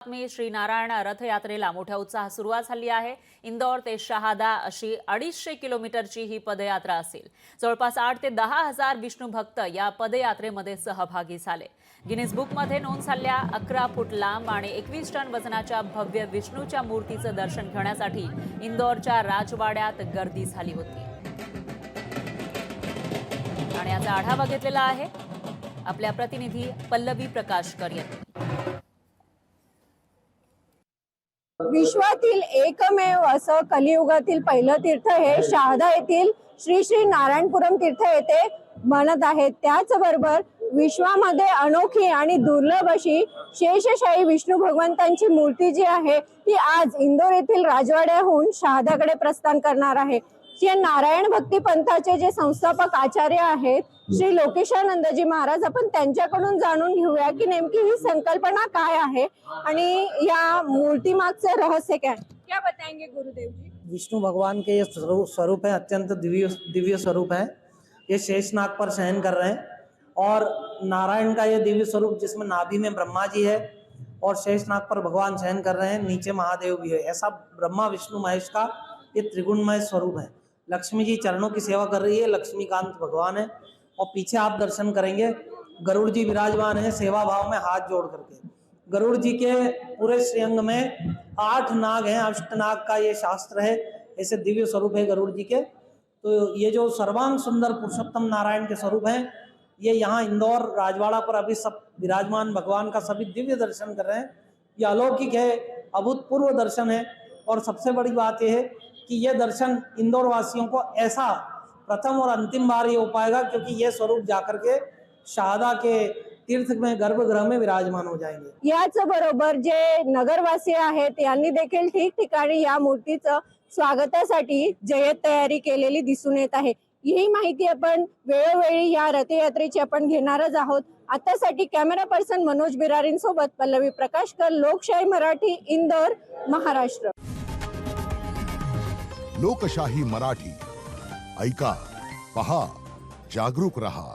मी श्रीनारायण रथयात्रेला मोठ्या उत्साहात सुरुवात झाली आहे। इंदौर ते शहादा अशी 250 किलोमीटरची ही पदयात्रा असेल। जवळपास 8 ते 10 हजार विष्णू भक्त या पदयात्रेमध्ये सहभागी झाले। गिनीज बुकमध्ये नोंद झालेल्या 11 फूट लांब आणि 21 टन वजनाच्या भव्य विष्णूच्या मूर्तीचं दर्शन घेण्यासाठी इंदौरच्या राजवाड्यात गर्दी झाली होती। आणि याचा आढावा घेतलेला आहे आपल्या प्रतिनिधी पल्लवी प्रकाशकर यांनी। विश्वातील एकमेव असं कलियुगातील पहिलं तीर्थ हे शहादा येथील श्री श्री नारायणपुरम तीर्थ येथे बनत आहे। त्याचबरोबर विश्वामध्ये अनोखी आणि दुर्लभ अशी शेषशाही विष्णू भगवंतांची मूर्ती जी आहे ती आज इंदोर येथील राजवाड्याहून शहादाकडे प्रस्थान करणार आहे। जे नारायण भक्ती पंथाचे जे संस्थापक आचार्य आहेत श्री लोकेशानंदजी महाराज, आपण त्यांच्याकडून जाणून घेऊया की नेमकी ही संकल्पना काय आहे आणि या मूर्ती मागचे रहस्य क्या बताएंगे गुरुदेव जी। विष्णु भगवान के ये स्वरूप है, अत्यंत दिव्य स्वरूप है। ये शेषनाग पर शयन कर रहे हैं और नारायण का ये दिव्य स्वरूप जिसमें नाभि में ब्रह्मा जी है और शेषनाग पर भगवान शयन कर रहे हैं, नीचे महादेव भी है। ऐसा ब्रह्मा विष्णु महेश का ये त्रिगुणमय स्वरूप है। लक्ष्मी जी चरणों की सेवा कर रही है, लक्ष्मीकांत भगवान है और पीछे आप दर्शन करेंगे गरुड़ जी विराजमान है सेवा भाव में हाथ जोड़ करके। गरुड़ जी के पूरे श्रीअंग में 8 नाग हैं, अष्टनाग का ये शास्त्र है। ऐसे दिव्य स्वरूप है गरुड़ जी के। तो ये जो सर्वांग सुंदर पुरुषोत्तम नारायण के स्वरूप हैं, ये यहाँ इंदौर राजवाड़ा पर अभी सब विराजमान भगवान का सभी दिव्य दर्शन कर रहे हैं। ये अलौकिक है, अभूतपूर्व दर्शन है। और सबसे बड़ी बात यह है कि ये दर्शन इंदौर वासियों को ऐसा प्रथम और अंतिम बार ये हो पाएगा क्योंकि ये स्वरूप जाकर के शहादा के तीर्थ में गर्भगृह में विराजमान हो जाएंगे। याच बरोबर जे नगरवासी आहेत यांनी देखील ठिकठिकाणी या मूर्तीचं स्वागतासाठी जय्यत तयारी केलेली दिसून येत आहे। ही माहिती आपण वेळोवेळी या रथयात्रेची आपण घेणारच आहोत। आतासाठी कॅमेरा पर्सन मनोज बिरारींसोबत पल्लवी प्रकाशकर, लोकशाही मराठी, इंदौर, महाराष्ट्र। लोकशाही मराठी ऐका, पहा, जागरूक रहा।